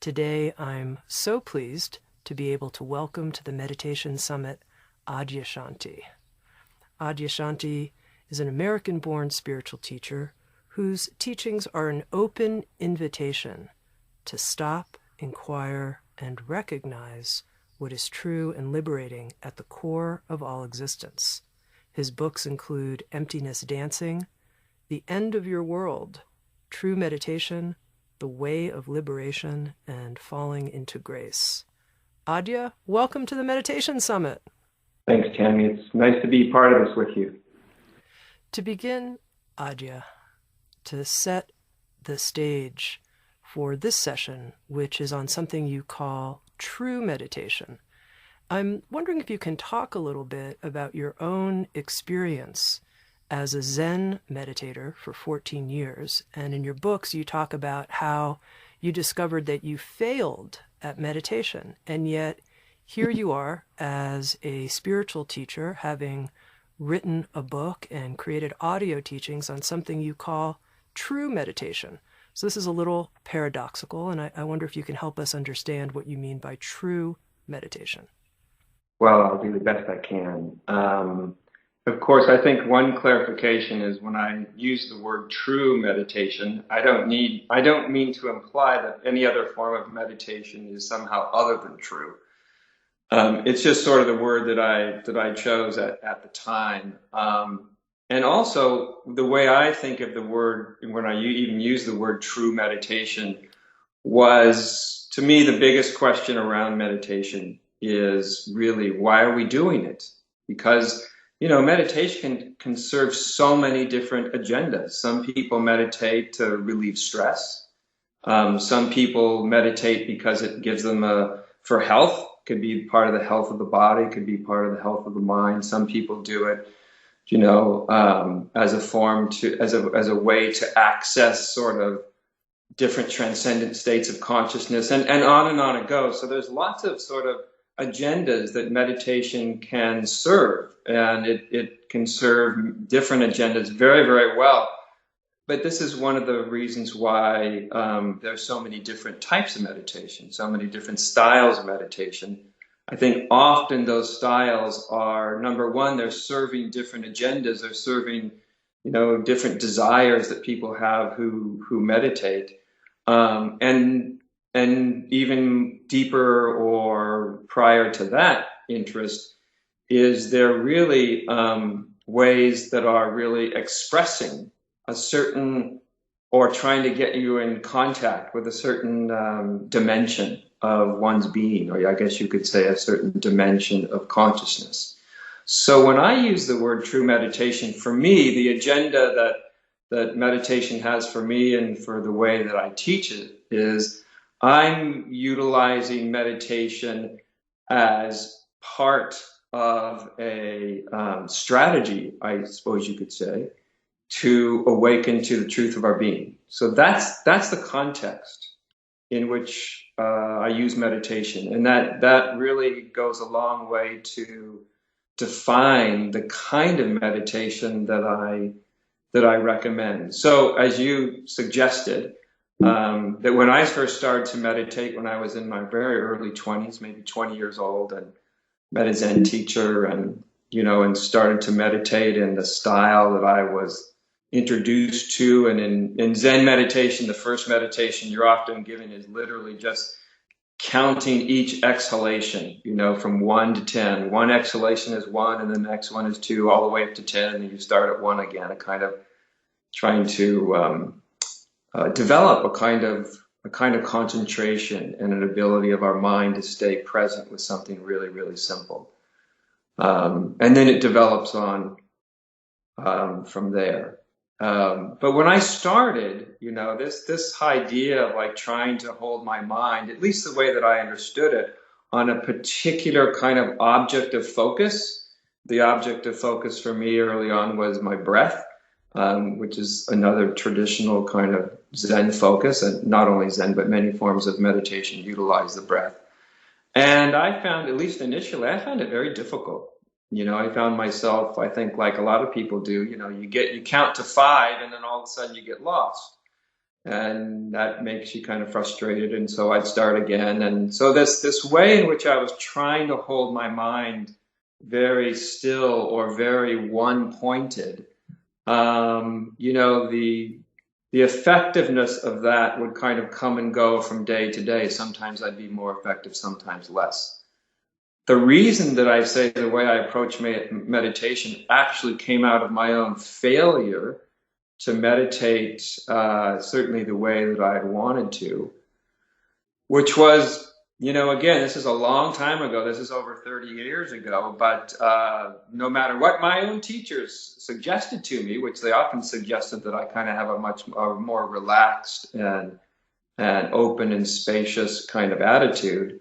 Today, I'm so pleased to be able to welcome to the Meditation Summit Adyashanti. Adyashanti is an American-born spiritual teacher whose teachings are an open invitation to stop, inquire, and recognize what is true and liberating at the core of all existence. His books include Emptiness Dancing, The End of Your World, True Meditation, The Way of Liberation, and Falling into Grace. Adya, welcome to the Meditation Summit. Thanks, Tammy. It's nice to be part of this with you. To begin, Adya, to set the stage for this session, which is on something you call true meditation, I'm wondering if you can talk a little bit about your own experience as a Zen meditator for 14 years. And in your books, you talk about how you discovered that you failed at meditation. And yet here you are as a spiritual teacher, having written a book and created audio teachings on something you call true meditation. So this is a little paradoxical, and I wonder if you can help us understand what you mean by true meditation. Well, I'll do the best I can. Of course, I think one clarification is when I use the word true meditation, I don't mean to imply that any other form of meditation is somehow other than true. It's just sort of the word that I chose at the time. And also the way I think of the word when I even use the word true meditation was, to me, the biggest question around meditation is really, why are we doing it? Because meditation can serve so many different agendas. Some people meditate to relieve stress. Some people meditate because it gives them for health. Could be part of the health of the body, could be part of the health of the mind. Some people do it, as a form as a way to access sort of different transcendent states of consciousness, and on it goes. So there's lots of sort of agendas that meditation can serve, and it can serve different agendas very, very well. But this is one of the reasons why there's so many different types of meditation, so many different styles of meditation. I think often those styles are, number one, they're serving different agendas. They're serving, different desires that people have who meditate. And even deeper or prior to that interest is there really ways that are really expressing a certain, or trying to get you in contact with a certain dimension of one's being, or I guess you could say a certain dimension of consciousness. So when I use the word true meditation, for me, the agenda that meditation has for me and for the way that I teach it is I'm utilizing meditation as part of a strategy, I suppose you could say, to awaken to the truth of our being. So that's the context in which I use meditation, and that really goes a long way to define the kind of meditation that I recommend. So, as you suggested, that when I first started to meditate, when I was in my very early 20s, maybe 20 years old, and met a Zen teacher, and started to meditate in the style that I was introduced to. And in Zen meditation, the first meditation you're often given is literally just counting each exhalation, from 1 to 10. One exhalation is 1, and the next one is 2, all the way up to 10, and then you start at 1 again, a kind of trying to develop a kind of concentration and an ability of our mind to stay present with something really, really simple. And then it develops on from there. But when I started, this idea of like trying to hold my mind, at least the way that I understood it, on a particular kind of object of focus. The object of focus for me early on was my breath, which is another traditional kind of Zen focus. And not only Zen, but many forms of meditation utilize the breath. And I found, at least initially, I found it very difficult. I found myself, I think like a lot of people do, you count to 5 and then all of a sudden you get lost. and that makes you kind of frustrated. And so I'd start again. And so this way in which I was trying to hold my mind very still or very one-pointed, the effectiveness of that would kind of come and go from day to day. Sometimes I'd be more effective, sometimes less. The reason that I say the way I approach meditation actually came out of my own failure to meditate, certainly the way that I had wanted to, which was, again, this is a long time ago. This is over 30 years ago. But no matter what my own teachers suggested to me, which they often suggested that I kind of have a much more relaxed and open and spacious kind of attitude.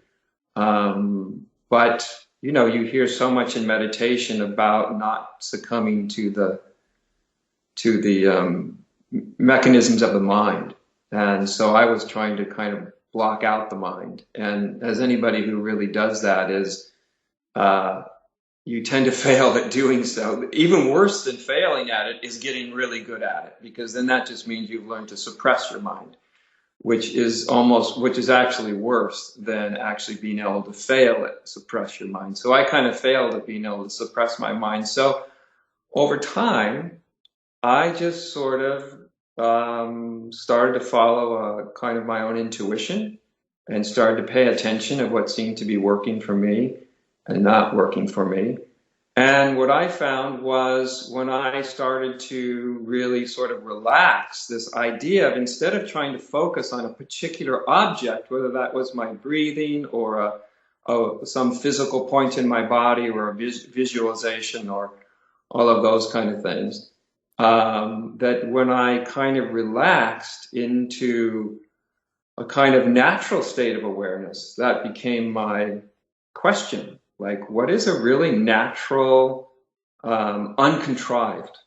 But, you hear so much in meditation about not succumbing to the mechanisms of the mind. And so I was trying to kind of block out the mind. And as anybody who really does that is, you tend to fail at doing so. Even worse than failing at it is getting really good at it, because then that just means you've learned to suppress your mind, which is actually worse than actually being able to fail at suppress your mind. So I kind of failed at being able to suppress my mind. So over time, I just sort of started to follow a kind of my own intuition and started to pay attention of what seemed to be working for me and not working for me. And what I found was when I started to really sort of relax this idea of, instead of trying to focus on a particular object, whether that was my breathing or some physical point in my body or a visualization or all of those kind of things, that when I kind of relaxed into a kind of natural state of awareness, that became my question. Like, what is a really natural, uncontrived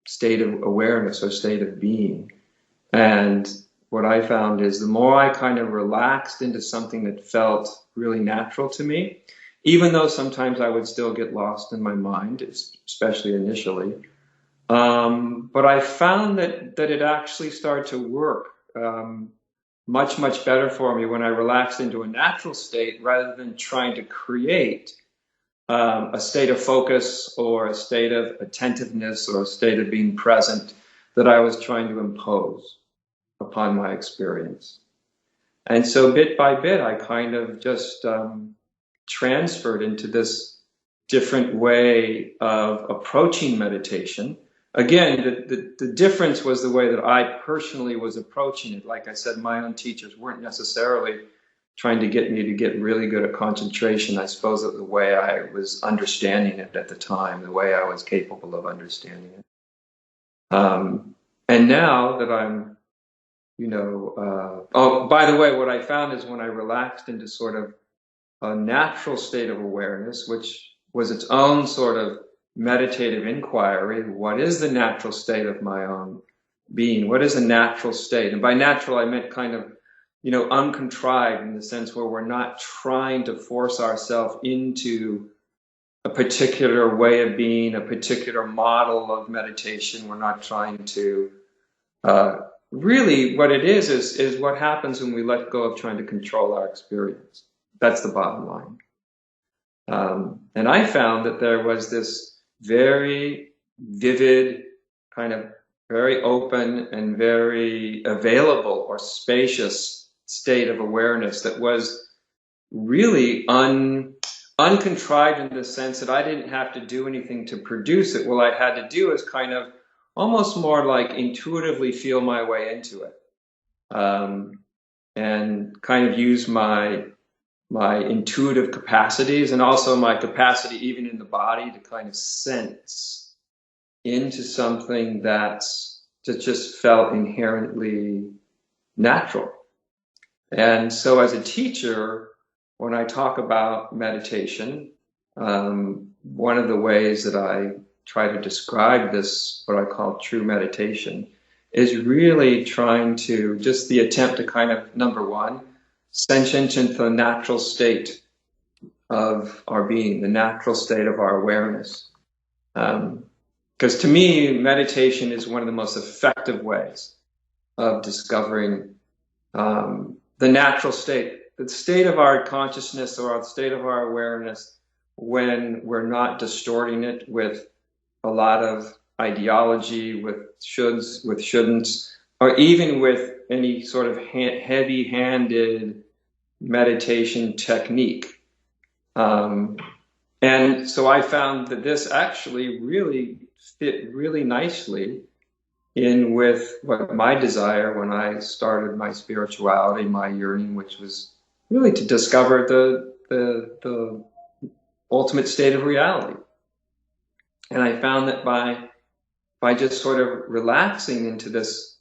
state of awareness or state of being? And what I found is the more I kind of relaxed into something that felt really natural to me, even though sometimes I would still get lost in my mind, especially initially, but I found that it actually started to work much, much better for me when I relaxed into a natural state rather than trying to create a state of focus or a state of attentiveness or a state of being present that I was trying to impose upon my experience. And so bit by bit, I kind of just transferred into this different way of approaching meditation. Again, the difference was the way that I personally was approaching it. Like I said, my own teachers weren't necessarily trying to get me to get really good at concentration. I suppose that the way I was understanding it at the time, the way I was capable of understanding it. And now that I'm, by the way, what I found is when I relaxed into sort of a natural state of awareness, which was its own sort of meditative inquiry. What is the natural state of my own being? What is a natural state? And by natural, I meant kind of, uncontrived, in the sense where we're not trying to force ourselves into a particular way of being, a particular model of meditation. We're not trying to, really what it is what happens when we let go of trying to control our experience. That's the bottom line. And I found that there was this very vivid, kind of very open and very available or spacious state of awareness that was really uncontrived in the sense that I didn't have to do anything to produce it. What I had to do is kind of almost more like intuitively feel my way into it, and kind of use my intuitive capacities and also my capacity even in the body to kind of sense into something that just felt inherently natural. And so as a teacher, when I talk about meditation, one of the ways that I try to describe this, what I call true meditation, is really trying to, just the attempt to kind of, number one, sentient into the natural state of our being, the natural state of our awareness. Because to me, meditation is one of the most effective ways of discovering the natural state, the state of our consciousness or the state of our awareness when we're not distorting it with a lot of ideology, with shoulds, with shouldn'ts, or even with any sort of heavy-handed meditation technique. And so I found that this actually really fit really nicely in with what my desire when I started my spirituality, my yearning, which was really to discover the ultimate state of reality. And I found that by just sort of relaxing into this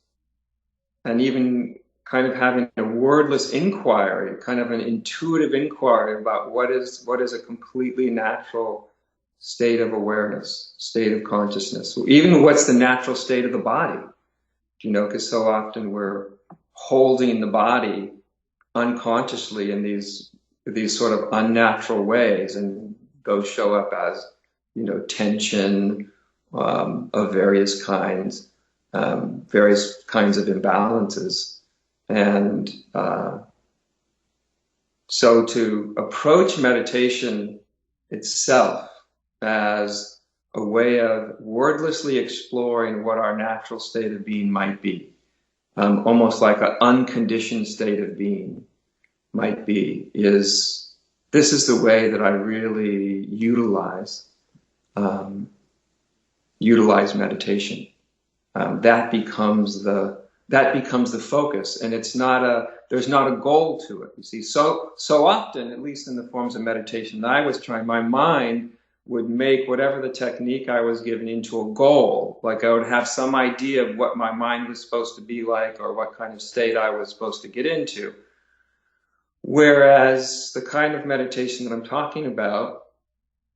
and even kind of having a wordless inquiry, kind of an intuitive inquiry about what is a completely natural state of awareness, state of consciousness. Even what's the natural state of the body, because so often we're holding the body unconsciously in these sort of unnatural ways, and those show up as, tension of various kinds of imbalances. And so to approach meditation itself as a way of wordlessly exploring what our natural state of being might be, almost like an unconditioned state of being might be, this is the way that I really utilize meditation. That becomes the focus, and there's not a goal to it. You see, so often, at least in the forms of meditation that I was trying, my mind would make whatever the technique I was given into a goal. Like I would have some idea of what my mind was supposed to be like, or what kind of state I was supposed to get into. Whereas the kind of meditation that I'm talking about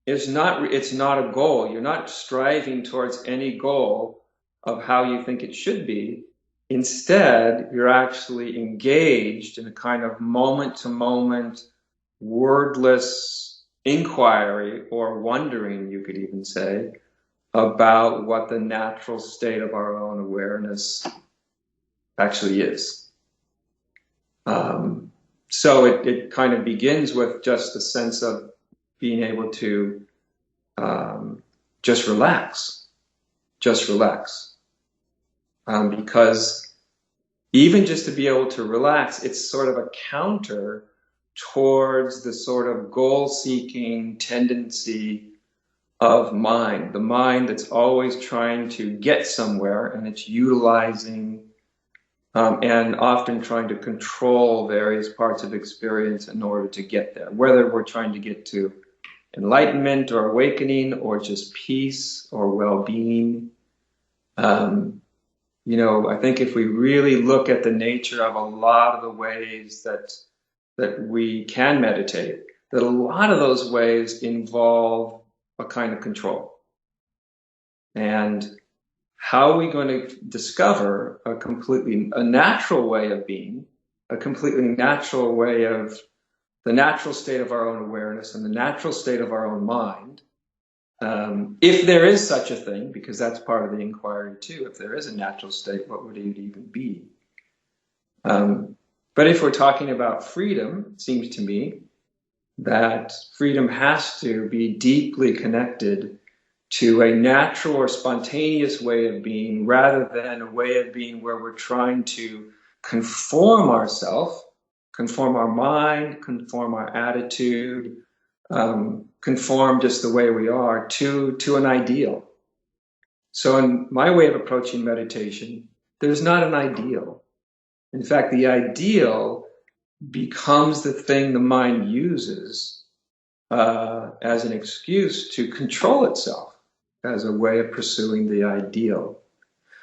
it's not a goal. You're not striving towards any goal of how you think it should be. Instead, you're actually engaged in a kind of moment-to-moment, wordless inquiry or wondering, you could even say, about what the natural state of our own awareness actually is. So it kind of begins with just a sense of being able to just relax. Because even just to be able to relax, it's sort of a counter towards the sort of goal-seeking tendency of mind, the mind that's always trying to get somewhere, and it's utilizing and often trying to control various parts of experience in order to get there, whether we're trying to get to enlightenment or awakening or just peace or well-being. I think if we really look at the nature of a lot of the ways that we can meditate, that a lot of those ways involve a kind of control. And how are we going to discover a natural way of being, a completely natural way of the natural state of our own awareness and the natural state of our own mind, if there is such a thing, because that's part of the inquiry too. If there is a natural state, what would it even be? But if we're talking about freedom, it seems to me that freedom has to be deeply connected to a natural or spontaneous way of being, rather than a way of being where we're trying to conform ourselves, conform our mind, conform our attitude, conform just the way we are to an ideal. So in my way of approaching meditation, there's not an ideal. In fact, the ideal becomes the thing the mind uses as an excuse to control itself, as a way of pursuing the ideal.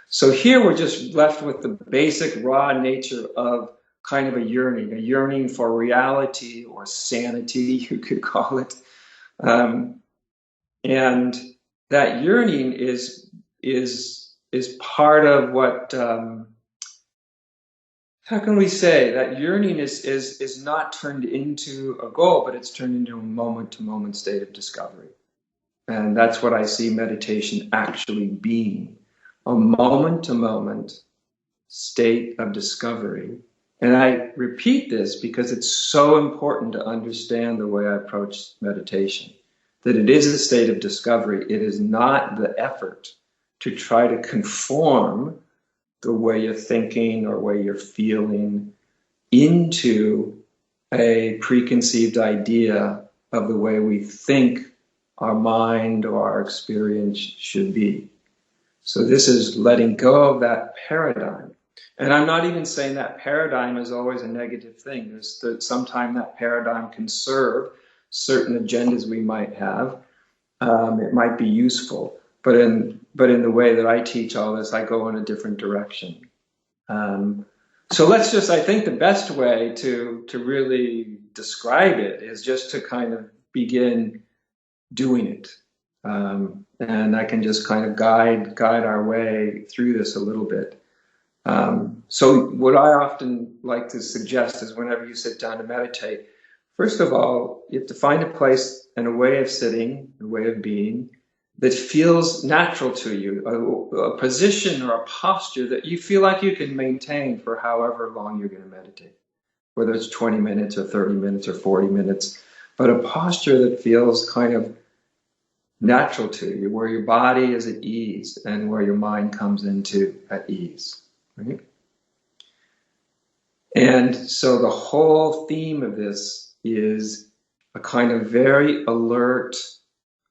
So here we're just left with the basic raw nature of kind of a yearning for reality or sanity, you could call it. And that yearning is part of what, how can we say, that yearning is not turned into a goal, but it's turned into a moment-to-moment state of discovery. And that's what I see meditation actually being, a moment-to-moment state of discovery. And I repeat this because it's so important to understand the way I approach meditation, that it is a state of discovery. It is not the effort to try to conform the way you're thinking or way you're feeling into a preconceived idea of the way we think our mind or our experience should be. So this is letting go of that paradigm. And I'm not even saying that paradigm is always a negative thing. There's that sometimes that paradigm can serve certain agendas we might have. It might be useful, but in the way that I teach all this, I go in a different direction. So let's just, I think the best way to really describe it is just to kind of begin doing it. And I can just kind of guide our way through this a little bit. So what I often like to suggest is whenever you sit down to meditate, first of all, you have to find a place and a way of sitting, a way of being that feels natural to you, a position or a posture that you feel like you can maintain for however long you're going to meditate, whether it's 20 minutes or 30 minutes or 40 minutes, but a posture that feels kind of natural to you, where your body is at ease and where your mind comes into at ease. Right? And so the whole theme of this is a kind of very alert,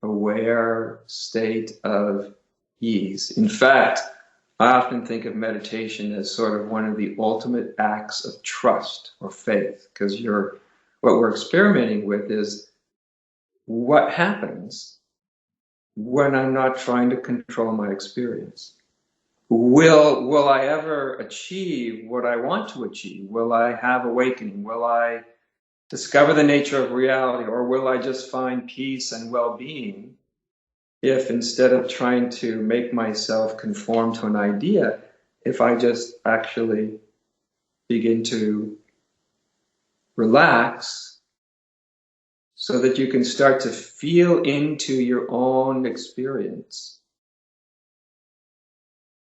aware state of ease. In fact, I often think of meditation as sort of one of the ultimate acts of trust or faith, because what we're experimenting with is what happens when I'm not trying to control my experience. Will I ever achieve what I want to achieve? Will I have awakening? Will I discover the nature of reality? Or will I just find peace and well-being if instead of trying to make myself conform to an idea, if I just actually begin to relax so that you can start to feel into your own experience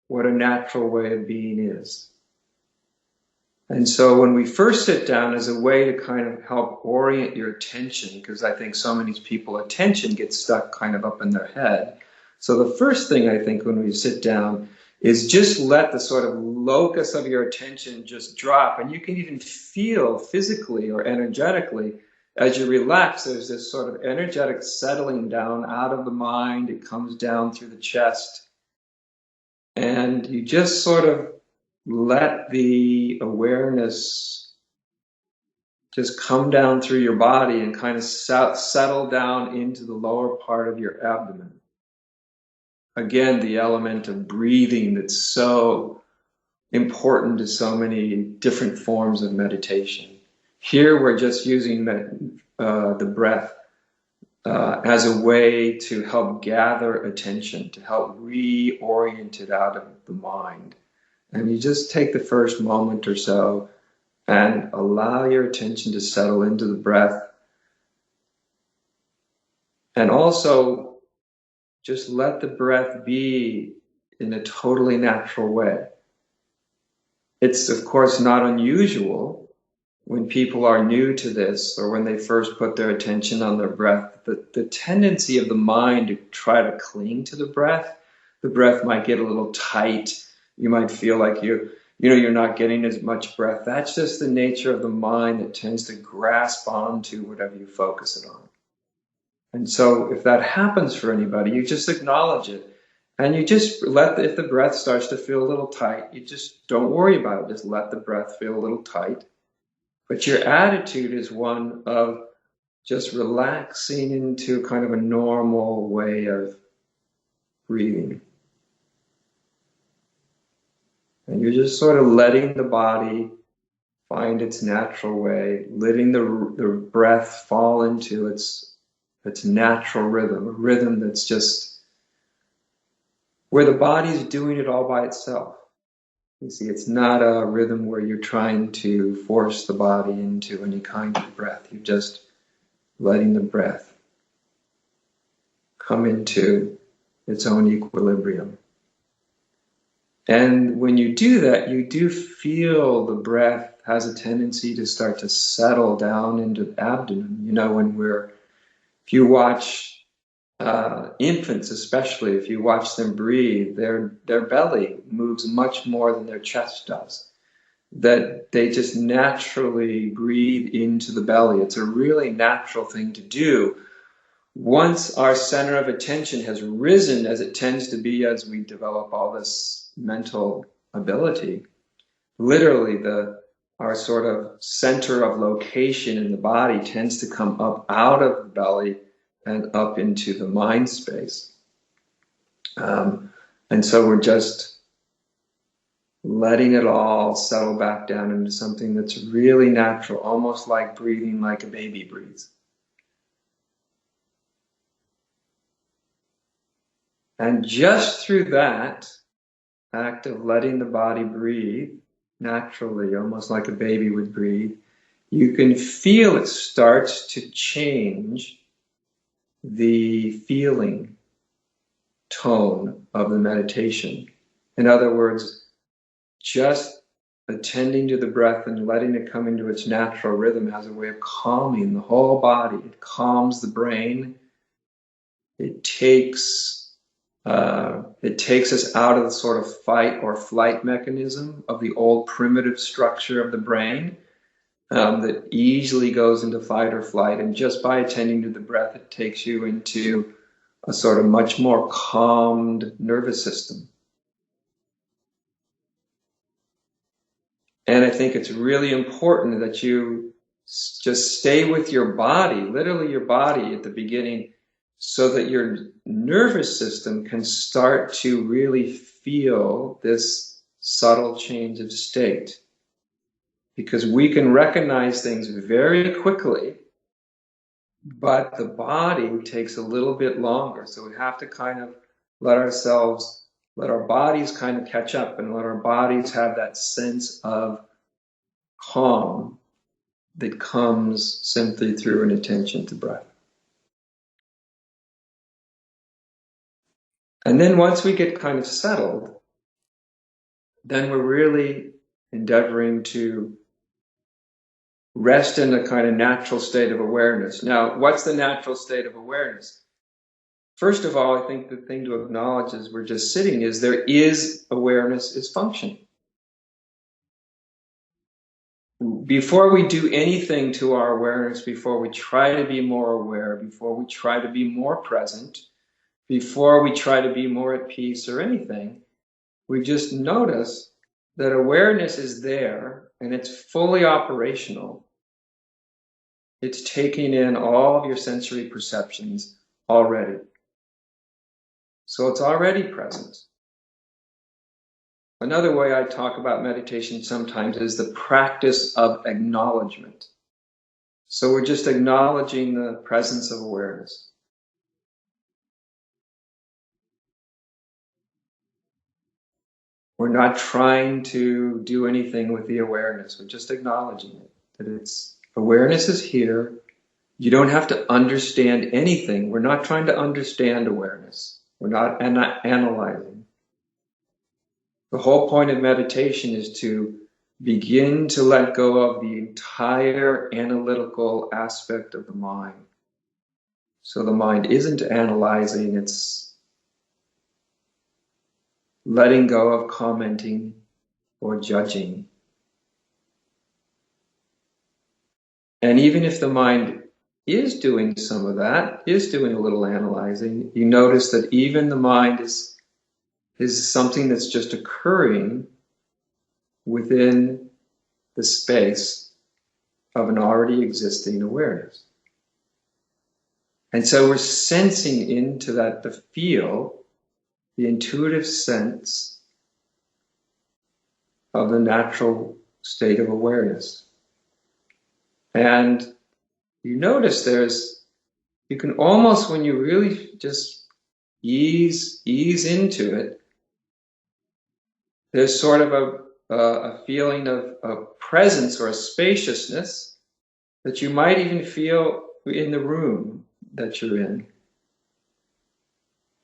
what a natural way of being is. And so when we first sit down as a way to kind of help orient your attention, because I think so many people, attention gets stuck kind of up in their head. So the first thing I think when we sit down is just let the sort of locus of your attention just drop. And you can even feel physically or energetically as you relax, there's this sort of energetic settling down out of the mind. It comes down through the chest. And you just sort of let the awareness just come down through your body and kind of settle down into the lower part of your abdomen. Again, the element of breathing that's so important to so many different forms of meditation. Here we're just using the breath as a way to help gather attention, to help reorient it out of the mind. And you just take the first moment or so and allow your attention to settle into the breath. And also just let the breath be in a totally natural way. It's, of course, not unusual when people are new to this or when they first put their attention on their breath, the tendency of the mind to try to cling to the breath might get a little tight. You might feel like you're not getting as much breath. That's just the nature of the mind that tends to grasp onto whatever you focus it on. And so if that happens for anybody, you just acknowledge it. And you just if the breath starts to feel a little tight, you just don't worry about it. Just let the breath feel a little tight. But your attitude is one of just relaxing into kind of a normal way of breathing. And you're just sort of letting the body find its natural way, letting the breath fall into its natural rhythm, a rhythm that's just where the body's doing it all by itself. You see, it's not a rhythm where you're trying to force the body into any kind of breath. You're just letting the breath come into its own equilibrium. And when you do that, you do feel the breath has a tendency to start to settle down into the abdomen. You know, if you watch infants, especially, if you watch them breathe, their belly moves much more than their chest does. That they just naturally breathe into the belly. It's a really natural thing to do. Once our center of attention has risen, as it tends to be as we develop all this mental ability, literally our sort of center of location in the body tends to come up out of the belly and up into the mind space. And so we're just letting it all settle back down into something that's really natural, almost like breathing like a baby breathes. And just through that act of letting the body breathe naturally, almost like a baby would breathe, you can feel it starts to change the feeling tone of the meditation. In other words, just attending to the breath and letting it come into its natural rhythm has a way of calming the whole body. It calms the brain. It takes us out of the sort of fight or flight mechanism of the old primitive structure of the brain that easily goes into fight or flight. And just by attending to the breath, it takes you into a sort of much more calmed nervous system. And I think it's really important that you just stay with your body, literally your body at the beginning, so that your nervous system can start to really feel this subtle change of state. Because we can recognize things very quickly, but the body takes a little bit longer. So we have to kind of let our bodies kind of catch up and let our bodies have that sense of calm that comes simply through an attention to breath. And then once we get kind of settled, then we're really endeavoring to rest in a kind of natural state of awareness. Now, what's the natural state of awareness? First of all, I think the thing to acknowledge as we're just sitting is there is awareness is functioning. Before we do anything to our awareness, before we try to be more aware, before we try to be more present, before we try to be more at peace or anything, we just notice that awareness is there and it's fully operational. It's taking in all of your sensory perceptions already. So it's already present. Another way I talk about meditation sometimes is the practice of acknowledgement. So we're just acknowledging the presence of awareness. We're not trying to do anything with the awareness. We're just acknowledging it. That awareness is here. You don't have to understand anything. We're not trying to understand awareness. We're not analyzing. The whole point of meditation is to begin to let go of the entire analytical aspect of the mind. So the mind isn't analyzing, it's letting go of commenting or judging. And even if the mind is doing some of that, is doing a little analyzing, you notice that even the mind is something that's just occurring within the space of an already existing awareness. And so we're sensing into that, the intuitive sense of the natural state of awareness. And you notice you can almost, when you really just ease into it, there's sort of a feeling of presence or a spaciousness that you might even feel in the room that you're in.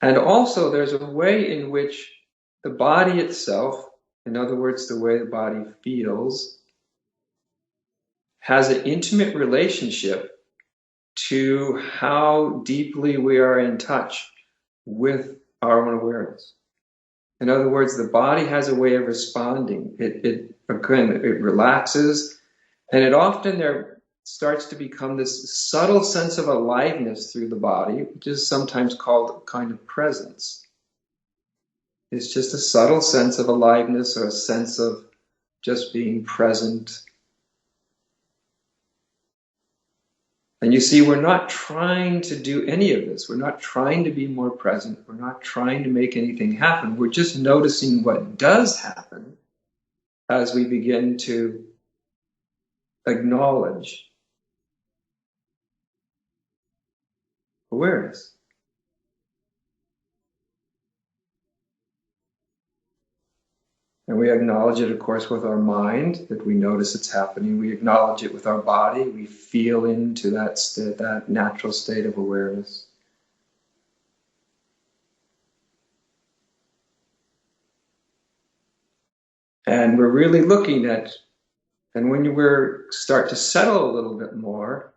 And also there's a way in which the body itself, in other words, the way the body feels, has an intimate relationship to how deeply we are in touch with our own awareness. In other words, the body has a way of responding. It relaxes, and it often there starts to become this subtle sense of aliveness through the body, which is sometimes called a kind of presence. It's just a subtle sense of aliveness or a sense of just being present. And you see, we're not trying to do any of this. We're not trying to be more present. We're not trying to make anything happen. We're just noticing what does happen as we begin to acknowledge awareness. And we acknowledge it, of course, with our mind, that we notice it's happening. We acknowledge it with our body. We feel into that natural state of awareness. And we're really looking at, and when you start to settle a little bit more,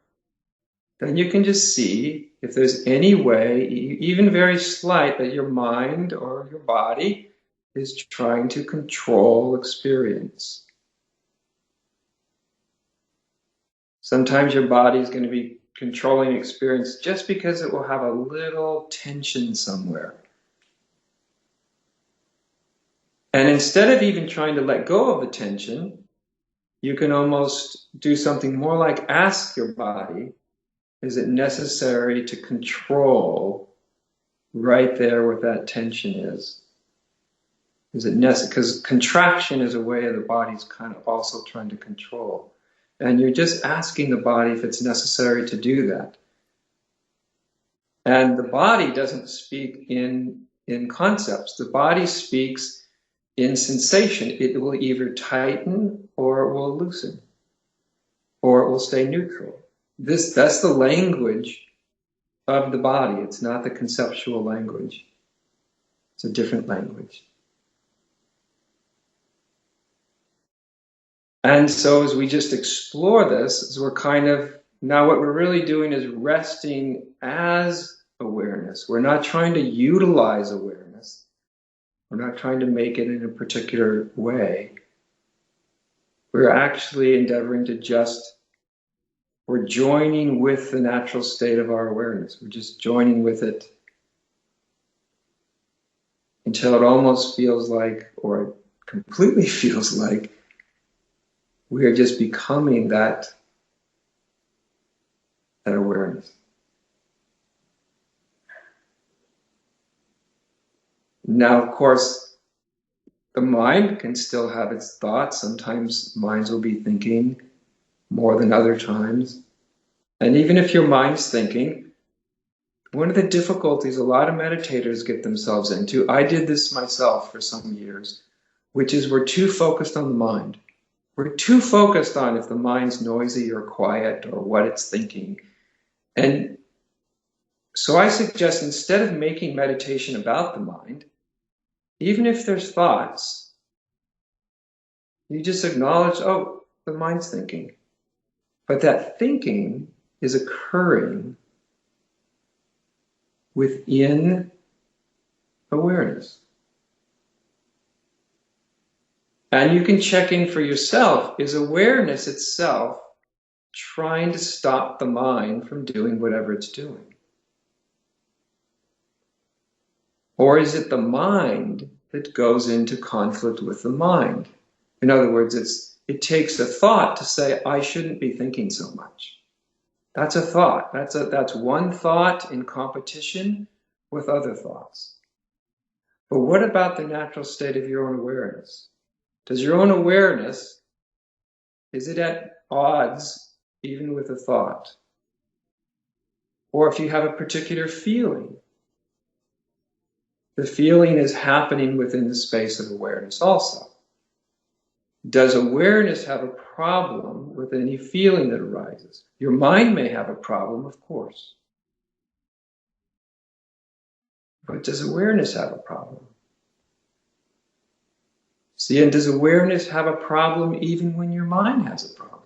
then you can just see if there's any way, even very slight, that your mind or your body is trying to control experience. Sometimes your body is going to be controlling experience just because it will have a little tension somewhere. And instead of even trying to let go of the tension, you can almost do something more like ask your body, is it necessary to control right there where that tension is? Is it necessary? Because contraction is a way of the body's kind of also trying to control. And you're just asking the body if it's necessary to do that. And the body doesn't speak in concepts. The body speaks in sensation. It will either tighten or it will loosen, or it will stay neutral. That's the language of the body. It's not the conceptual language. It's a different language. And so as we just explore this, as we're now what we're really doing is resting as awareness. We're not trying to utilize awareness. We're not trying to make it in a particular way. We're actually endeavoring to we're joining with the natural state of our awareness. We're just joining with it until it almost feels like, or it completely feels like, we are just becoming that awareness. Now, of course, the mind can still have its thoughts. Sometimes minds will be thinking more than other times. And even if your mind's thinking, one of the difficulties a lot of meditators get themselves into, I did this myself for some years, which is we're too focused on the mind. We're too focused on if the mind's noisy or quiet or what it's thinking. And so I suggest, instead of making meditation about the mind, even if there's thoughts, you just acknowledge, oh, the mind's thinking. But that thinking is occurring within awareness. And you can check in for yourself, is awareness itself trying to stop the mind from doing whatever it's doing? Or is it the mind that goes into conflict with the mind? In other words, it takes a thought to say, I shouldn't be thinking so much. That's a thought. That's one thought in competition with other thoughts. But what about the natural state of your own awareness? Does your own awareness, is it at odds even with a thought? Or if you have a particular feeling, the feeling is happening within the space of awareness also. Does awareness have a problem with any feeling that arises? Your mind may have a problem, of course. But does awareness have a problem? See, and does awareness have a problem even when your mind has a problem?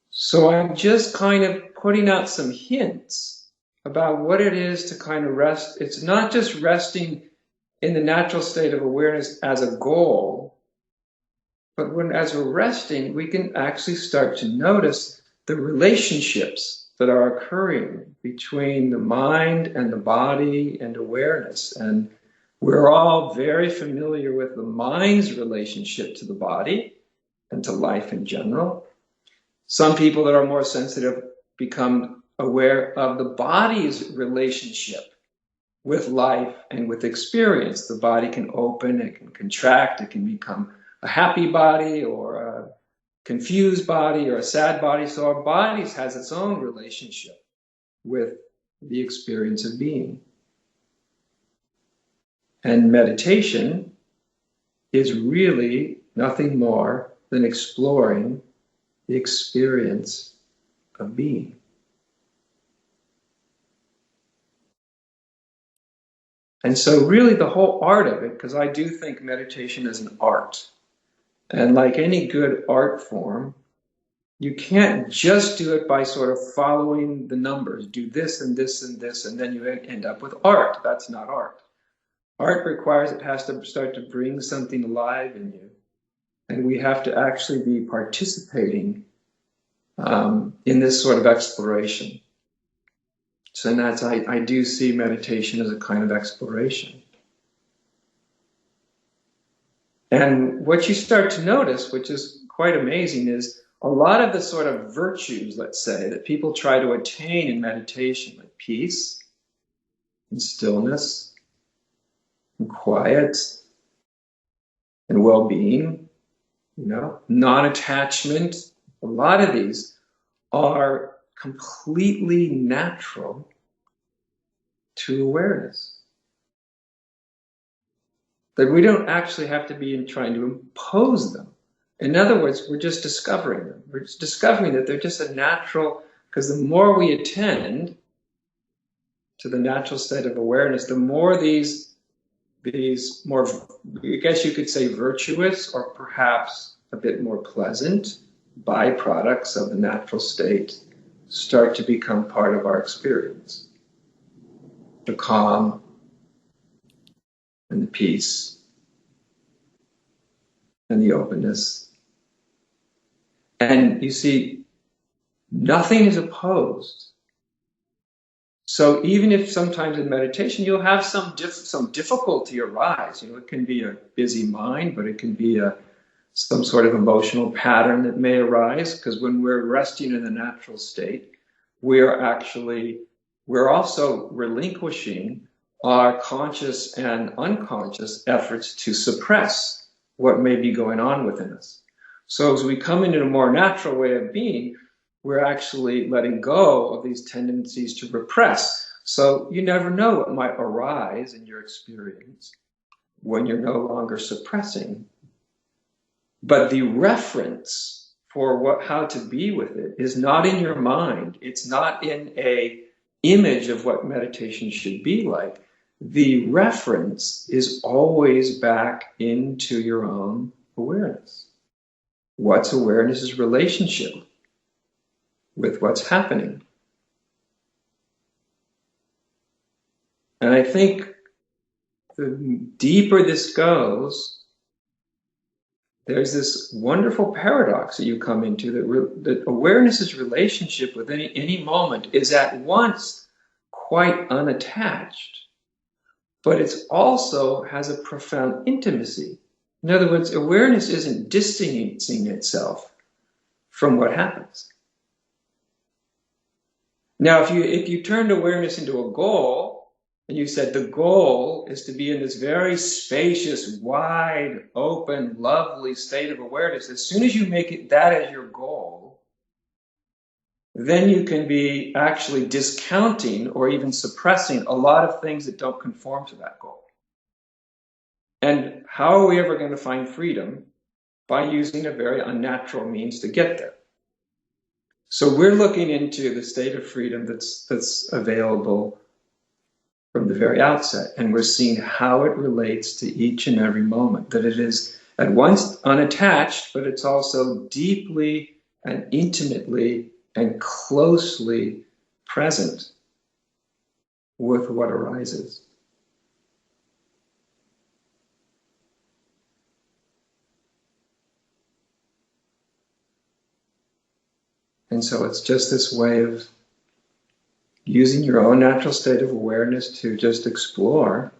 So I'm just kind of putting out some hints about what it is to kind of rest. It's not just resting in the natural state of awareness as a goal, but as we're resting, we can actually start to notice the relationships that are occurring between the mind and the body and awareness. And we're all very familiar with the mind's relationship to the body and to life in general. Some people that are more sensitive become aware of the body's relationship with life and with experience. The body can open, it can contract, it can become a happy body or a confused body or a sad body. So our bodies has its own relationship with the experience of being. And meditation is really nothing more than exploring the experience of being. And so really the whole art of it, because I do think meditation is an art. And like any good art form, you can't just do it by sort of following the numbers. Do this and this and this, and then you end up with art. That's not art. Art requires it has to start to bring something alive in you. And we have to actually be participating in this sort of exploration. So that's, I do see meditation as a kind of exploration. And what you start to notice, which is quite amazing, is a lot of the sort of virtues, let's say, that people try to attain in meditation, like peace and stillness and quiet and well-being, non-attachment, a lot of these are completely natural to awareness. That we don't actually have to be trying to impose them. In other words, we're just discovering them. We're just discovering that they're just a natural, because the more we attend to the natural state of awareness, the more these more, I guess you could say, virtuous or perhaps a bit more pleasant byproducts of the natural state start to become part of our experience. The calm and the peace and the openness. And you see, nothing is opposed. So even if sometimes in meditation you'll have some difficulty arise, it can be a busy mind, but it can be some sort of emotional pattern that may arise, because when we're resting in the natural state, we're also relinquishing our conscious and unconscious efforts to suppress what may be going on within us. So as we come into a more natural way of being, we're actually letting go of these tendencies to repress. So you never know what might arise in your experience when you're no longer suppressing. But the reference for how to be with it is not in your mind. It's not in an image of what meditation should be like. The reference is always back into your own awareness. What's awareness's relationship with what's happening? And I think the deeper this goes, there's this wonderful paradox that you come into, that awareness's relationship with any moment is at once quite unattached, but it also has a profound intimacy. In other words, awareness isn't distancing itself from what happens. Now, if you turned awareness into a goal, and you said the goal is to be in this very spacious, wide, open, lovely state of awareness, as soon as you make it that as your goal, then you can be actually discounting or even suppressing a lot of things that don't conform to that goal. And how are we ever going to find freedom? By using a very unnatural means to get there. So we're looking into the state of freedom that's available from the very outset. And we're seeing how it relates to each and every moment, that it is at once unattached, but it's also deeply and intimately and closely present with what arises. And so it's just this way of using your own natural state of awareness to just explore,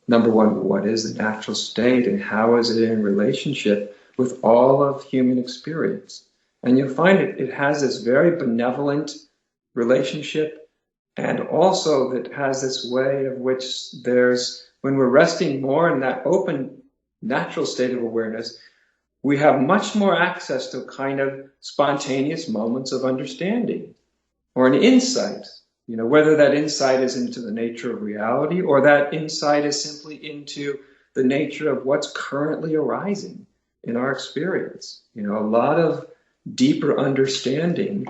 number one, what is the natural state and how is it in relationship with all of human experience? And you'll find it has this very benevolent relationship, and also that has this way of which when we're resting more in that open natural state of awareness, we have much more access to kind of spontaneous moments of understanding or an insight, whether that insight is into the nature of reality or that insight is simply into the nature of what's currently arising in our experience. A lot of deeper understanding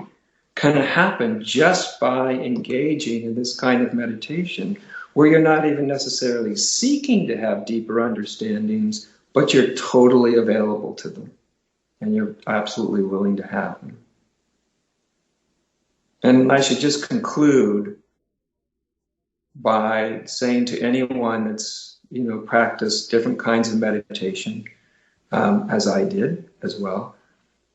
can happen just by engaging in this kind of meditation where you're not even necessarily seeking to have deeper understandings, but you're totally available to them and you're absolutely willing to have them. And I should just conclude by saying to anyone that's, practiced different kinds of meditation, as I did as well,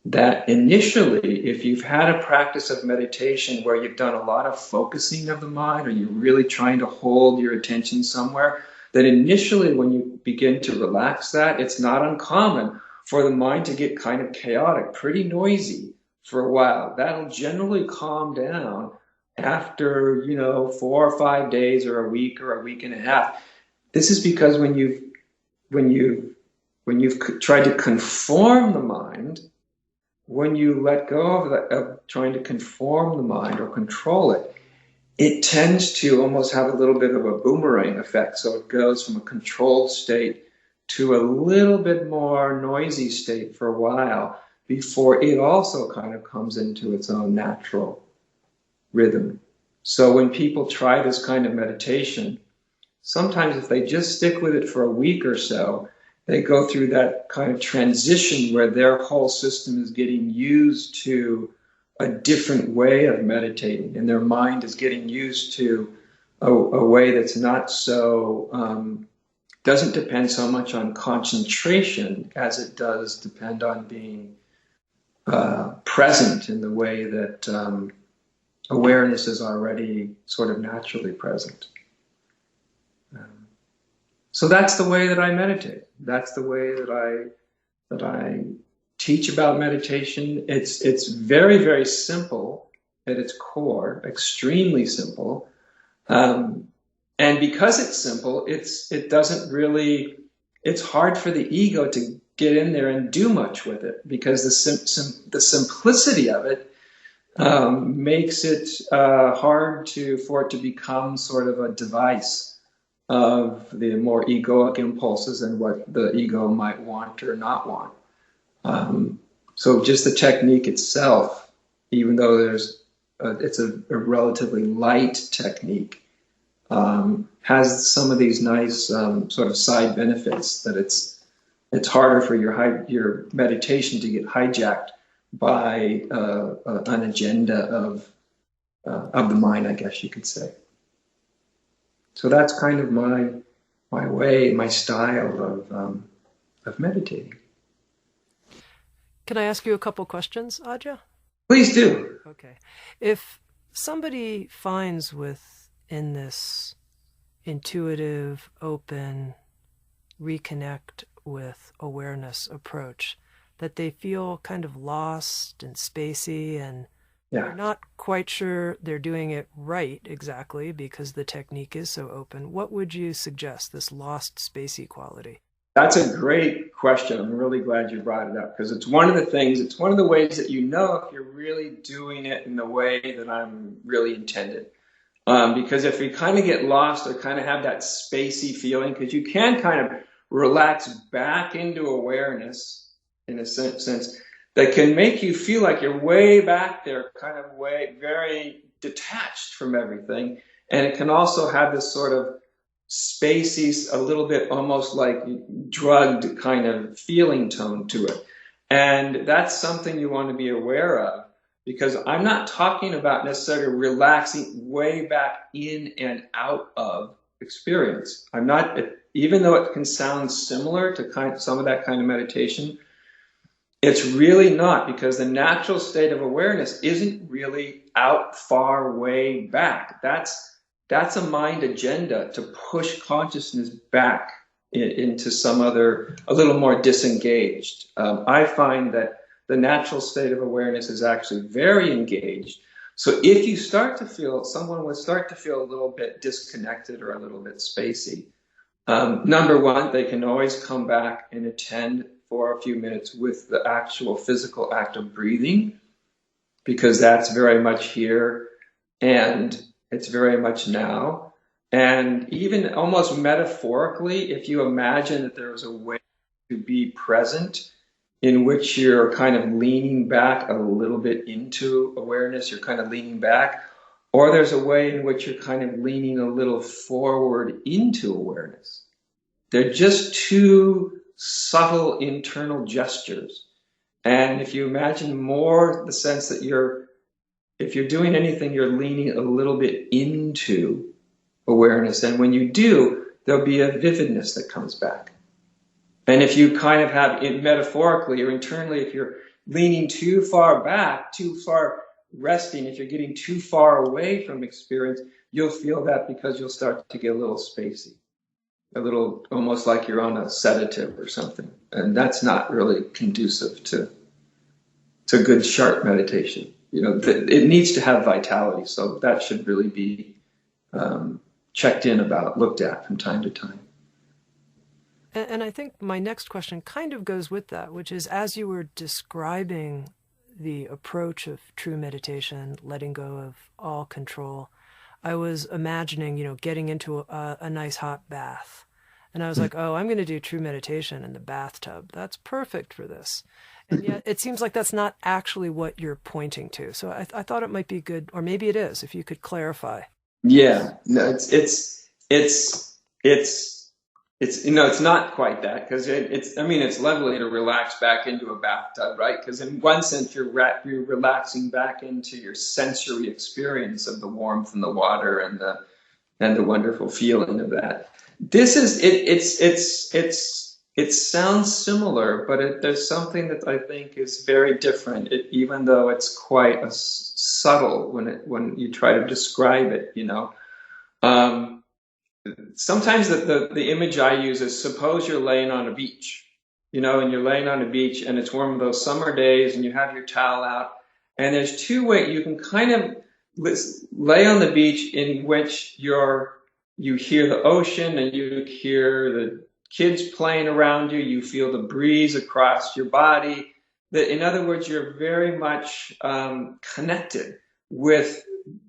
that initially, if you've had a practice of meditation where you've done a lot of focusing of the mind or you're really trying to hold your attention somewhere, that initially when you begin to relax that, it's not uncommon for the mind to get kind of chaotic, pretty noisy for a while. That'll generally calm down after, 4 or 5 days or a week and a half. This is because when you've tried to conform the mind, when you let go of trying to conform the mind or control it, it tends to almost have a little bit of a boomerang effect. So it goes from a controlled state to a little bit more noisy state for a while before it also kind of comes into its own natural rhythm. So when people try this kind of meditation, sometimes if they just stick with it for a week or so, they go through that kind of transition where their whole system is getting used to a different way of meditating, and their mind is getting used to a way that's not so, doesn't depend so much on concentration as it does depend on being present in the way that awareness is already sort of naturally present. So that's the way that I meditate. That's the way that I teach about meditation. It's very, very simple at its core, extremely simple. And because it's simple, it's hard for the ego to get in there and do much with it, because the simplicity of it makes it hard for it to become sort of a device of the more egoic impulses and what the ego might want or not want. So just the technique itself, even though it's a relatively light technique, has some of these nice sort of side benefits, that it's harder for your meditation to get hijacked by an agenda of the mind, I guess you could say. So that's kind of my way, my style of meditating. Can I ask you a couple questions, Adya? Please do. Okay. If somebody finds within this intuitive, open, reconnect with awareness approach that they feel kind of lost and spacey and they're not quite sure they're doing it right exactly because the technique is so open, what would you suggest, this lost spacey quality? That's a great question. I'm really glad you brought it up, because it's one of the ways that you know if you're really doing it in the way that I'm really intended. Because if you kind of get lost or kind of have that spacey feeling, because you can kind of relax back into awareness in a sense that can make you feel like you're way back there, kind of way, very detached from everything. And it can also have this sort of spacey, a little bit almost like drugged kind of feeling tone to it. And that's something you want to be aware of, because I'm not talking about necessarily relaxing way back in and out of experience. I'm not, even though it can sound similar to some of that kind of meditation, it's really not, because the natural state of awareness isn't really out far way back. That's a mind agenda to push consciousness back into some other, a little more disengaged. I find that the natural state of awareness is actually very engaged. So if you start to feel, someone would start to feel a little bit disconnected or a little bit spacey, number one, they can always come back and attend for a few minutes with the actual physical act of breathing, because that's very much here and it's very much now. And even almost metaphorically, if you imagine that there was a way to be present in which you're kind of leaning back a little bit into awareness, you're kind of leaning back, or there's a way in which you're kind of leaning a little forward into awareness. They're just two subtle internal gestures. And if you imagine more the sense that if you're doing anything, you're leaning a little bit into awareness. And when you do, there'll be a vividness that comes back. And if you kind of have it metaphorically or internally, if you're leaning too far back, too far resting, if you're getting too far away from experience, you'll feel that, because you'll start to get a little spacey, a little almost like you're on a sedative or something. And that's not really conducive to good, sharp meditation. It needs to have vitality. So that should really be checked in about, looked at from time to time. And I think my next question kind of goes with that, which is, as you were describing the approach of true meditation, letting go of all control, I was imagining, getting into a nice hot bath. And I was like, oh, I'm going to do true meditation in the bathtub. That's perfect for this. And yet it seems like that's not actually what you're pointing to. So I thought it might be good, or maybe it is, if you could clarify. Yeah, no, it's not quite that, because it's lovely to relax back into a bathtub, right? Because in one sense, you're relaxing back into your sensory experience of the warmth and the water and the wonderful feeling of that. This is it sounds similar, but there's something that I think is very different. Even though it's quite subtle when you try to describe it, sometimes the image I use is, suppose you're laying on a beach, and you're laying on a beach and it's one of those summer days and you have your towel out, and there's two ways you can kind of lay on the beach, in which you hear the ocean and you hear the kids playing around you, you feel the breeze across your body. In other words, you're very much connected with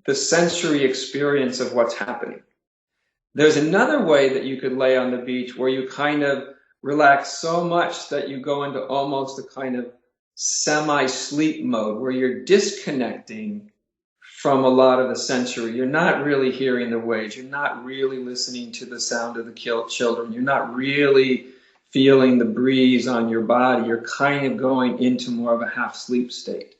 the sensory experience of what's happening. There's another way that you could lay on the beach, where you kind of relax so much that you go into almost a kind of semi-sleep mode, where you're disconnecting from a lot of the sensory. You're not really hearing the waves. You're not really listening to the sound of the children. You're not really feeling the breeze on your body. You're kind of going into more of a half-sleep state.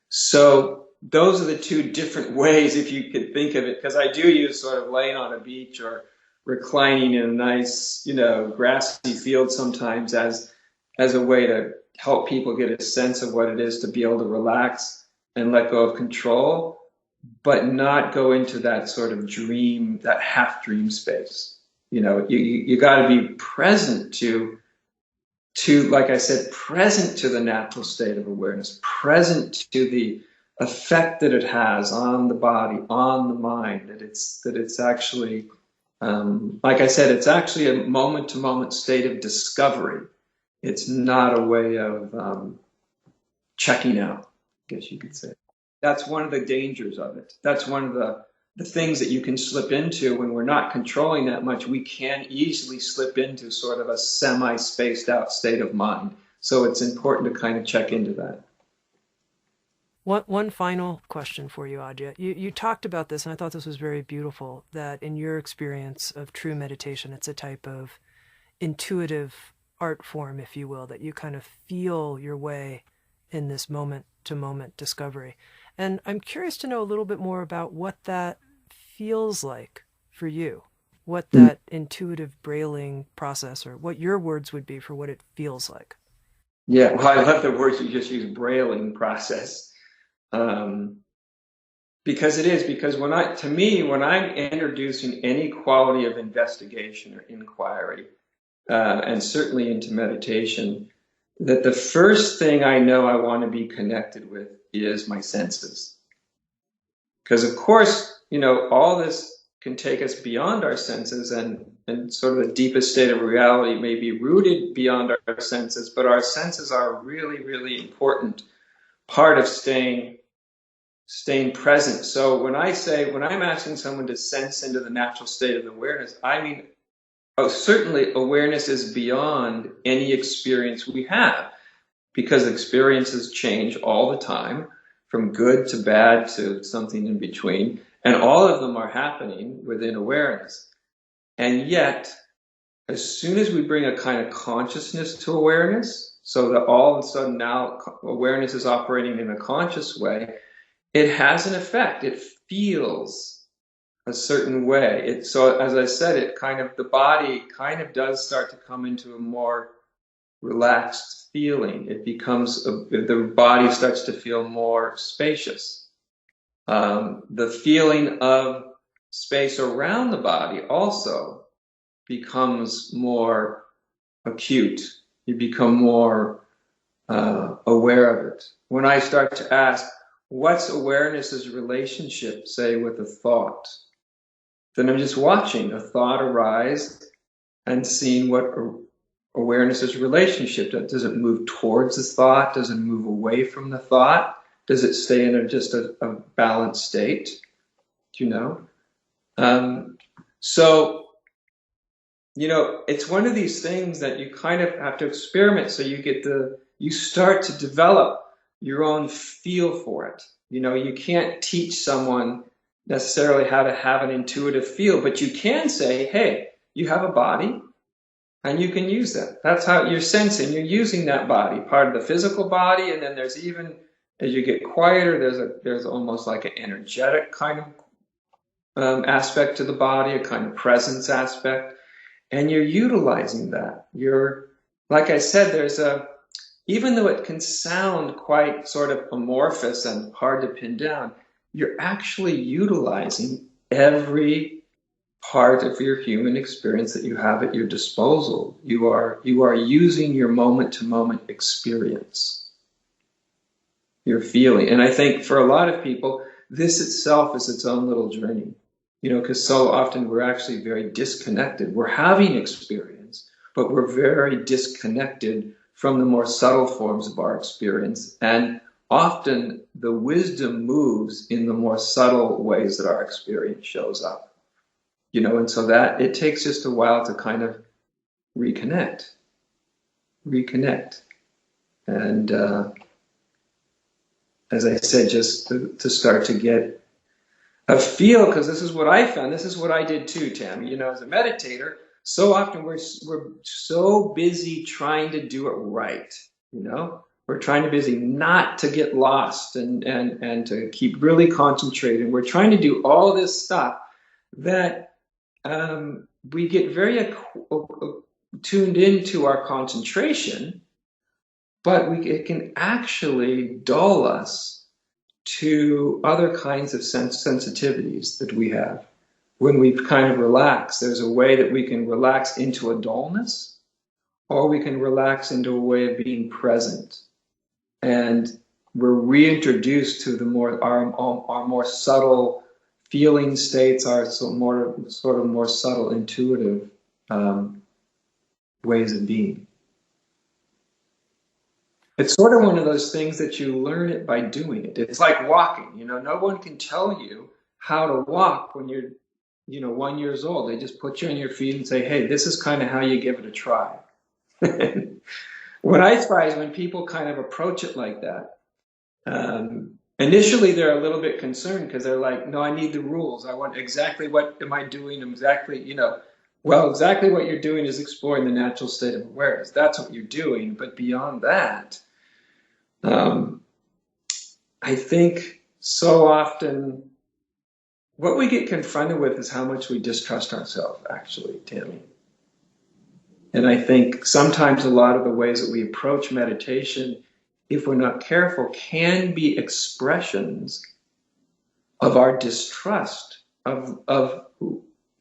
So those are the two different ways, if you could think of it, because I do use sort of laying on a beach or reclining in a nice, grassy field sometimes as a way to help people get a sense of what it is to be able to relax and let go of control, but not go into that sort of dream, that half dream space. You got to be present to, like I said, present to the natural state of awareness, present to the effect that it has on the body, on the mind, that it's actually, like I said, it's actually a moment-to-moment state of discovery. It's not a way of checking out, I guess you could say. That's one of the dangers of it. That's one of the things that you can slip into when we're not controlling that much. We can easily slip into sort of a semi-spaced out state of mind. So it's important to kind of check into that. One final question for you, Adya. You talked about this, and I thought this was very beautiful, that in your experience of true meditation, it's a type of intuitive art form, if you will, that you kind of feel your way in this moment-to-moment discovery. And I'm curious to know a little bit more about what that feels like for you, what that intuitive brailing process, or what your words would be for what it feels like. Yeah, well, I love the words you just used, brailing process. Because it is, because when I'm introducing any quality of investigation or inquiry, and certainly into meditation, that the first thing I know I want to be connected with is my senses. Because of course, all this can take us beyond our senses, and sort of the deepest state of reality may be rooted beyond our senses, but our senses are a really, really important part of staying present. So when I'm asking someone to sense into the natural state of awareness, I mean, certainly awareness is beyond any experience we have, because experiences change all the time, from good to bad to something in between, and all of them are happening within awareness. And yet, as soon as we bring a kind of consciousness to awareness, so that all of a sudden now awareness is operating in a conscious way, it has an effect. It feels a certain way. So as I said, the body kind of does start to come into a more relaxed feeling. The body starts to feel more spacious. The feeling of space around the body also becomes more acute. You become more aware of it. When I start to ask, what's awareness's relationship, say, with a thought? Then I'm just watching a thought arise and seeing what awareness's relationship. Does it move towards the thought? Does it move away from the thought? Does it stay in just a balanced state? Do you know? So, it's one of these things that you kind of have to experiment, so you start to develop your own feel for it. You can't teach someone necessarily how to have an intuitive feel, but you can say, hey, you have a body, and you can use that. That's how you're sensing. You're using that body, part of the physical body, and then there's even, as you get quieter, there's almost like an energetic kind of aspect to the body, a kind of presence aspect, and you're utilizing that. Like I said, even though it can sound quite sort of amorphous and hard to pin down, you're actually utilizing every part of your human experience that you have at your disposal. You are using your moment-to-moment experience, your feeling. And I think for a lot of people, this itself is its own little journey, because so often we're actually very disconnected. We're having experience, but we're very disconnected from the more subtle forms of our experience. And often the wisdom moves in the more subtle ways that our experience shows up. And so that it takes just a while to kind of reconnect. And as I said, just to start to get a feel, because this is what I found. This is what I did too, Tammy. As a meditator, so often we're so busy trying to do it right. We're trying to busy not to get lost and to keep really concentrated. We're trying to do all this stuff that we get very tuned into our concentration, but it can actually dull us to other kinds of sensitivities that we have. When we kind of relax, there's a way that we can relax into a dullness, or we can relax into a way of being present. And we're reintroduced to our more subtle feeling states, are more subtle, intuitive ways of being. It's sort of one of those things that you learn it by doing it. It's like walking. No one can tell you how to walk when you're 1 year old. They just put you on your feet and say, hey, this is kind of how you give it a try. What I try is when people kind of approach it like that, Initially, they're a little bit concerned because they're like, no, I need the rules. I want exactly what am I doing? Exactly, well, exactly what you're doing is exploring the natural state of awareness. That's what you're doing. But beyond that, I think so often what we get confronted with is how much we distrust ourselves, actually, Tammy. And I think sometimes a lot of the ways that we approach meditation, if we're not careful, can be expressions of our distrust of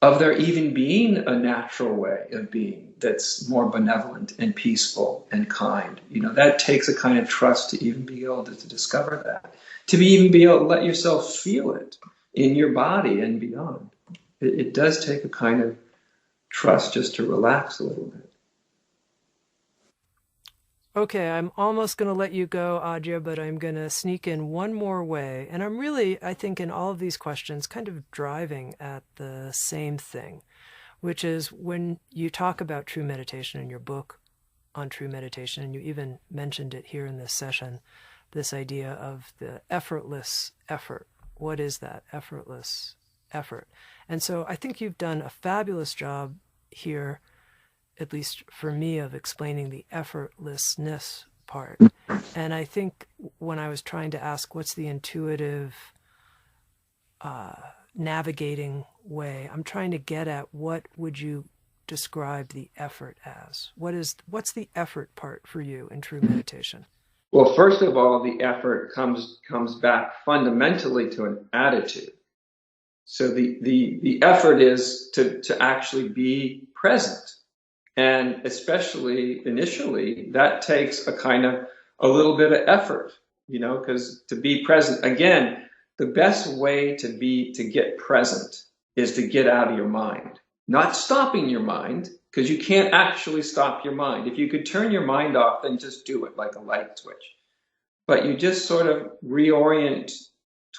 there even being a natural way of being that's more benevolent and peaceful and kind. That takes a kind of trust to even be able to discover that, to even be able to let yourself feel it in your body and beyond. It does take a kind of trust just to relax a little bit. Okay, I'm almost going to let you go, Adya, but I'm going to sneak in one more way. And I'm really, I think, in all of these questions, kind of driving at the same thing, which is when you talk about true meditation in your book on true meditation, and you even mentioned it here in this session, this idea of the effortless effort. What is that effortless effort? And so I think you've done a fabulous job here, at least for me, of explaining the effortlessness part. And I think when I was trying to ask what's the intuitive navigating way, I'm trying to get at what would you describe the effort as? What's the effort part for you in true meditation? Well, first of all, the effort comes back fundamentally to an attitude. So the effort is to actually be present. And especially initially, that takes a little bit of effort, because to be present, again, the best way to get present is to get out of your mind, not stopping your mind, because you can't actually stop your mind. If you could turn your mind off, then just do it like a light switch. But you just sort of reorient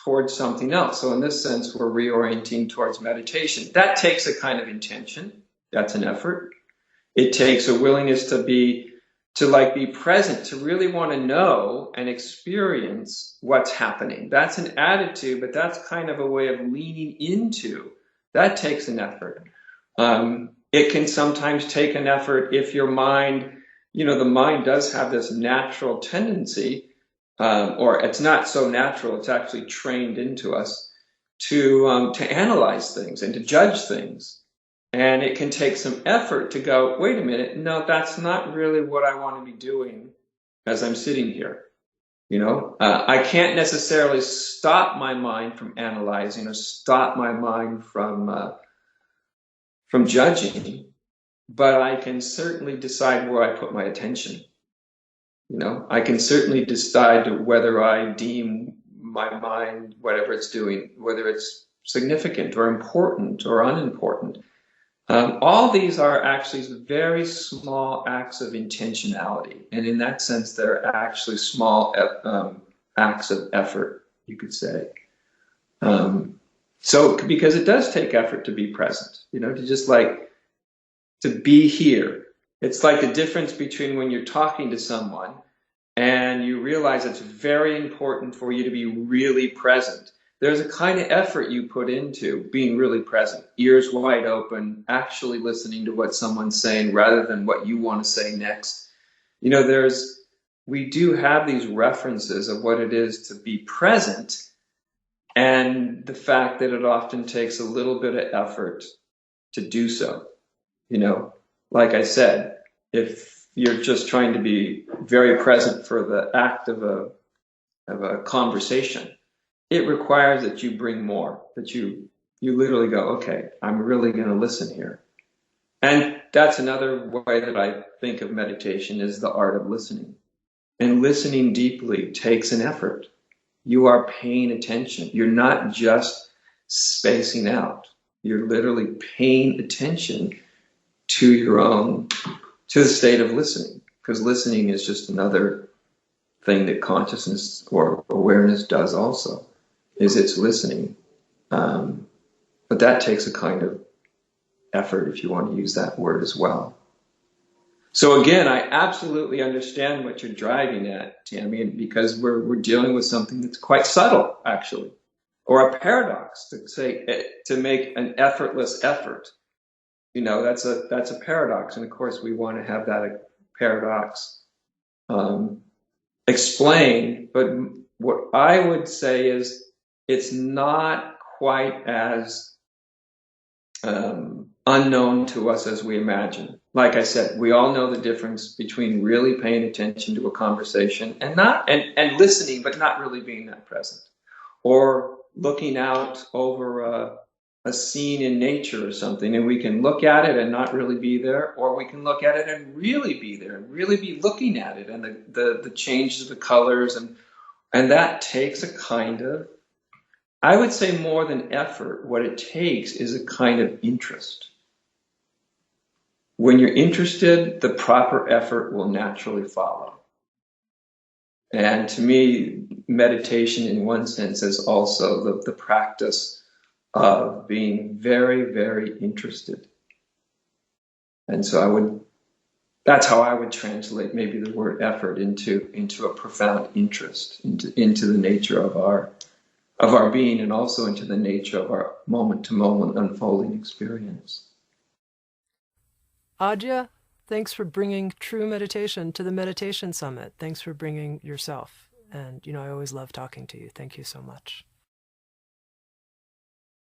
towards something else. So in this sense, we're reorienting towards meditation. That takes a kind of intention. That's an effort. It takes a willingness to be present, to really want to know and experience what's happening. That's an attitude, but that's kind of a way of leaning into. That takes an effort. It can sometimes take an effort if your mind, the mind does have this natural tendency, or it's not so natural, it's actually trained into us to analyze things and to judge things. And it can take some effort to go, wait a minute, no, that's not really what I want to be doing as I'm sitting here. I can't necessarily stop my mind from analyzing or stop my mind from judging, but I can certainly decide where I put my attention. I can certainly decide whether I deem my mind, whatever it's doing, whether it's significant or important or unimportant. All these are actually very small acts of intentionality. And in that sense, they're actually small acts of effort, you could say. So because it does take effort to be present, to just to be here. It's like the difference between when you're talking to someone and you realize it's very important for you to be really present. There's a kind of effort you put into being really present, ears wide open, actually listening to what someone's saying rather than what you want to say next. We do have these references of what it is to be present, and the fact that it often takes a little bit of effort to do so. Like I said, if you're just trying to be very present for the act of a conversation, it requires that you bring more, that you literally go, okay, I'm really going to listen here. And that's another way that I think of meditation is the art of listening. And listening deeply takes an effort. You are paying attention. You're not just spacing out. You're literally paying attention to the state of listening. Because listening is just another thing that consciousness or awareness does also. Is it's listening. But that takes a kind of effort, if you want to use that word as well. So again, I absolutely understand what you're driving at, Tammy, because we're dealing with something that's quite subtle, actually, or a paradox to say to make an effortless effort. That's a paradox, and of course, we want to have that paradox explained. But what I would say is, it's not quite as unknown to us as we imagine. Like I said, we all know the difference between really paying attention to a conversation and listening, but not really being that present, or looking out over a scene in nature or something, and we can look at it and not really be there, or we can look at it and really be there and really be looking at it, and the changes of the colors, and that takes a kind of, I would say, more than effort. What it takes is a kind of interest. When you're interested, the proper effort will naturally follow. And to me, meditation in one sense is also the practice of being very, very interested. And so that's how I would translate maybe the word effort into a profound interest, into the nature of our being, and also into the nature of our moment-to-moment unfolding experience. Adya, thanks for bringing true meditation to the Meditation Summit. Thanks for bringing yourself. And, I always love talking to you. Thank you so much.